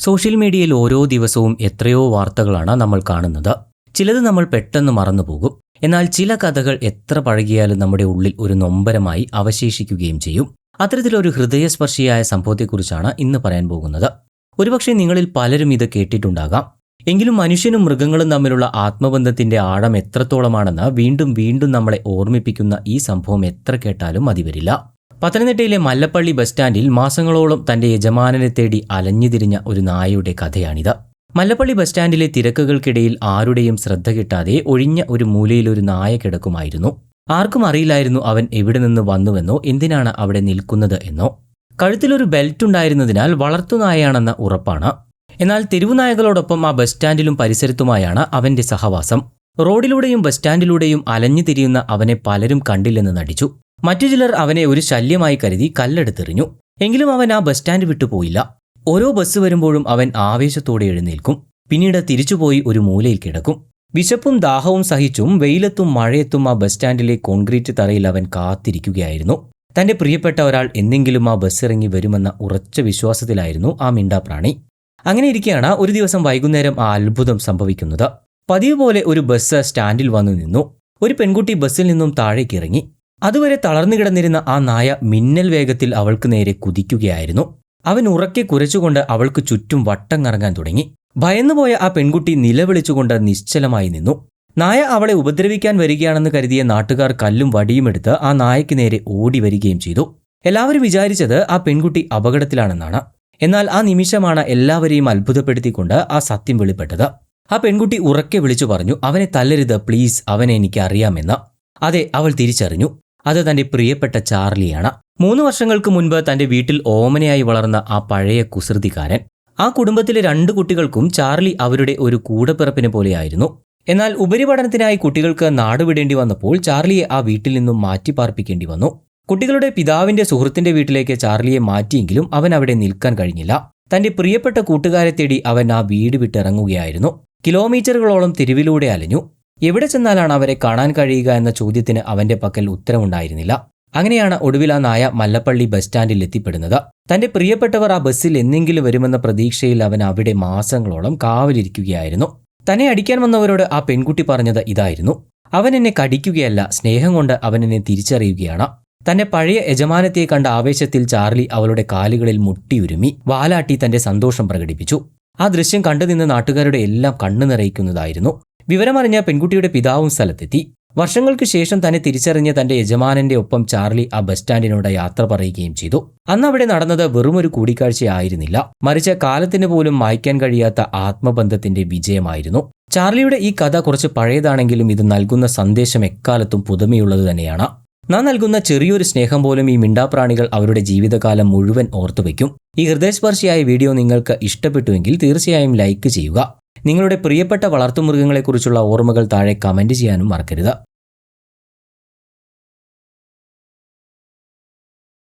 Social മീഡിയയിൽ ഓരോ ദിവസവും എത്രയോ വാർത്തകളാണ് നമ്മൾ കാണുന്നത്. ചിലത് നമ്മൾ പെട്ടെന്ന് മറന്നുപോകും. എന്നാൽ ചില കഥകൾ എത്ര പഴകിയാലും നമ്മുടെ ഉള്ളിൽ ഒരു നൊമ്പരമായി അവശേഷിക്കുകയും ചെയ്യും. അത്തരത്തിലൊരു ഹൃദയസ്പർശിയായ സംഭവത്തെക്കുറിച്ചാണ് ഇന്ന് പറയാൻ പോകുന്നത്. ഒരുപക്ഷെ നിങ്ങളിൽ പലരും ഇത് കേട്ടിട്ടുണ്ടാകാം. എങ്കിലും മനുഷ്യനും മൃഗങ്ങളും തമ്മിലുള്ള ആത്മബന്ധത്തിന്റെ ആഴം എത്രത്തോളമാണെന്ന് വീണ്ടും വീണ്ടും നമ്മളെ ഓർമ്മിപ്പിക്കുന്ന ഈ സംഭവം എത്ര കേട്ടാലും മതിവരില്ല. പത്തനംതിട്ടയിലെ മല്ലപ്പള്ളി ബസ് സ്റ്റാൻഡിൽ മാസങ്ങളോളം തന്റെ യജമാനനെ തേടി അലഞ്ഞുതിരിഞ്ഞ ഒരു നായയുടെ കഥയാണിത്. മല്ലപ്പള്ളി ബസ് സ്റ്റാൻഡിലെ തിരക്കുകൾക്കിടയിൽ ആരുടെയും ശ്രദ്ധ കിട്ടാതെ ഒഴിഞ്ഞ ഒരു മൂലയിൽ ഒരു നായ കിടക്കുമായിരുന്നു. ആർക്കും അറിയില്ലായിരുന്നു അവൻ എവിടെ നിന്ന് വന്നുവെന്നോ എന്തിനാണ് അവിടെ നിൽക്കുന്നത് എന്നോ. കഴുത്തിലൊരു ബെൽറ്റ് ഉണ്ടായിരുന്നതിനാൽ വളർത്തുനായയാണെന്ന ഉറപ്പാണ്. എന്നാൽ തെരുവുനായകളോടൊപ്പം ആ ബസ് സ്റ്റാൻഡിലും പരിസരത്തുമായാണ് അവന്റെ സഹവാസം. റോഡിലൂടെയും ബസ് സ്റ്റാൻഡിലൂടെയും അലഞ്ഞു തിരിയുന്ന അവനെ പലരും കണ്ടില്ലെന്ന് നടിച്ചു. മറ്റു ചിലർ അവനെ ഒരു ശല്യമായി കരുതി കല്ലെടുത്തെറിഞ്ഞു. എങ്കിലും അവൻ ആ ബസ് സ്റ്റാൻഡ് വിട്ടുപോയില്ല. ഓരോ ബസ് വരുമ്പോഴും അവൻ ആവേശത്തോടെ എഴുന്നേൽക്കും. പിന്നീട് തിരിച്ചുപോയി ഒരു മൂലയിൽ കിടക്കും. വിശപ്പും ദാഹവും സഹിച്ചും വെയിലത്തും മഴയത്തും ആ ബസ് സ്റ്റാൻഡിലെ കോൺക്രീറ്റ് തറയിൽ അവൻ കാത്തിരിക്കുകയായിരുന്നു. തന്റെ പ്രിയപ്പെട്ട ഒരാൾ എന്നെങ്കിലും ആ ബസ് ഇറങ്ങി വരുമെന്ന ഉറച്ച വിശ്വാസത്തിലായിരുന്നു ആ മിണ്ടാപ്രാണി. അങ്ങനെ ഇരിക്കെയാണ് ഒരു ദിവസം വൈകുന്നേരം ആ അത്ഭുതം സംഭവിക്കുന്നത്. പതിവ് പോലെ ഒരു ബസ് സ്റ്റാൻഡിൽ വന്നു നിന്നു. ഒരു പെൺകുട്ടി ബസ്സിൽ നിന്നും താഴേക്ക് ഇറങ്ങി. അതുവരെ തളർന്നു കിടന്നിരുന്ന ആ നായ മിന്നൽ വേഗത്തിൽ അവൾക്ക് നേരെ കുതിക്കുകയായിരുന്നു. അവൻ ഉറക്കെ കുരച്ചുകൊണ്ട് അവൾക്ക് ചുറ്റും വട്ടം കറങ്ങാൻ തുടങ്ങി. ഭയന്നുപോയ ആ പെൺകുട്ടി നിലവിളിച്ചുകൊണ്ട് നിശ്ചലമായി നിന്നു. നായ അവളെ ഉപദ്രവിക്കാൻ വരികയാണെന്ന് കരുതിയ നാട്ടുകാർ കല്ലും വടിയും എടുത്ത് ആ നായയ്ക്ക് നേരെ ഓടി വരികയും ചെയ്തു. എല്ലാവരും വിചാരിച്ചത് ആ പെൺകുട്ടി അപകടത്തിലാണെന്നാണ്. എന്നാൽ ആ നിമിഷമാണ് എല്ലാവരെയും അത്ഭുതപ്പെടുത്തിക്കൊണ്ട് ആ സത്യം വെളിപ്പെട്ടത്. ആ പെൺകുട്ടി ഉറക്കെ വിളിച്ചു പറഞ്ഞു, "അവനെ തല്ലരുത് പ്ലീസ്, അവനെ എനിക്ക് അറിയാമെന്ന്." അതെ, അവൾ തിരിച്ചറിഞ്ഞു. അത് തന്റെ പ്രിയപ്പെട്ട ചാർലിയാണ്. 3 വർഷങ്ങൾക്ക് മുൻപ് തന്റെ വീട്ടിൽ ഓമനയായി വളർന്ന ആ പഴയ കുസൃതിക്കാരൻ. ആ കുടുംബത്തിലെ 2 കുട്ടികൾക്കും ചാർലി അവരുടെ ഒരു കൂടപ്പിറപ്പിനെ പോലെയായിരുന്നു. എന്നാൽ ഉപരിപഠനത്തിനായി കുട്ടികൾക്ക് നാടുവിടേണ്ടി വന്നപ്പോൾ ചാർലിയെ ആ വീട്ടിൽ നിന്നും മാറ്റിപ്പാർപ്പിക്കേണ്ടി വന്നു. കുട്ടികളുടെ പിതാവിന്റെ സുഹൃത്തിന്റെ വീട്ടിലേക്ക് ചാർലിയെ മാറ്റിയെങ്കിലും അവൻ അവിടെ നിൽക്കാൻ കഴിഞ്ഞില്ല. തന്റെ പ്രിയപ്പെട്ട കൂട്ടുകാരെ തേടി അവൻ ആ വീട് വിട്ടിറങ്ങുകയായിരുന്നു. കിലോമീറ്ററുകളോളം തെരുവിലൂടെ അലഞ്ഞു. എവിടെ ചെന്നാലാണ് അവരെ കാണാൻ കഴിയുക എന്ന ചോദ്യത്തിന് അവന്റെ പക്കൽ ഉത്തരമുണ്ടായിരുന്നില്ല. അങ്ങനെയാണ് ഒടുവിൽ ആ നായ മല്ലപ്പള്ളി ബസ് സ്റ്റാൻഡിൽ എത്തിപ്പെടുന്നത്. തന്റെ പ്രിയപ്പെട്ടവർ ആ ബസ്സിൽ എന്നെങ്കിലും വരുമെന്ന പ്രതീക്ഷയിൽ അവൻ അവിടെ മാസങ്ങളോളം കാവലിരിക്കുകയായിരുന്നു. തന്നെ അടിക്കാൻ വന്നവരോട് ആ പെൺകുട്ടി പറഞ്ഞത് ഇതായിരുന്നു: "അവൻ എന്നെ കടിക്കുകയല്ല, സ്നേഹം കൊണ്ട് അവൻ എന്നെ തിരിച്ചറിയുകയാണ്." തന്റെ പഴയ യജമാനത്തെ കണ്ട ആവേശത്തിൽ ചാർലി അവളുടെ കാലുകളിൽ മുട്ടിയുരുമി വാലാട്ടി തന്റെ സന്തോഷം പ്രകടിപ്പിച്ചു. ആ ദൃശ്യം കണ്ടുനിന്ന നാട്ടുകാരുടെ എല്ലാം കണ്ണു നിറയിക്കുന്നതായിരുന്നു. വിവരമറിഞ്ഞ പെൺകുട്ടിയുടെ പിതാവും സ്ഥലത്തെത്തി. വർഷങ്ങൾക്ക് ശേഷം തന്നെ തിരിച്ചറിഞ്ഞ തന്റെ യജമാനന്റെ ഒപ്പം ചാർലി ആ ബസ് സ്റ്റാൻഡിനോട് യാത്ര പറയുകയും ചെയ്തു. അന്ന് അവിടെ നടന്നത് വെറുമൊരു കൂടിക്കാഴ്ചയായിരുന്നില്ല, മറിച്ച് കാലത്തിന് പോലും മായ്ക്കാൻ കഴിയാത്ത ആത്മബന്ധത്തിന്റെ വിജയമായിരുന്നു. ചാർലിയുടെ ഈ കഥ കുറച്ച് പഴയതാണെങ്കിലും ഇത് നൽകുന്ന സന്ദേശം എക്കാലത്തും പുതുമയുള്ളത് തന്നെയാണ്. നാം നൽകുന്ന ചെറിയൊരു സ്നേഹം പോലും ഈ മിണ്ടാപ്രാണികൾ അവരുടെ ജീവിതകാലം മുഴുവൻ ഓർത്തുവയ്ക്കും. ഈ ഹൃദയസ്പർശിയായ വീഡിയോ നിങ്ങൾക്ക് ഇഷ്ടപ്പെട്ടുവെങ്കിൽ തീർച്ചയായും ലൈക്ക് ചെയ്യുക. നിങ്ങളുടെ പ്രിയപ്പെട്ട വളർത്തുമൃഗങ്ങളെക്കുറിച്ചുള്ള ഓർമ്മകൾ താഴെ കമന്റ് ചെയ്യാനും മറക്കരുത്.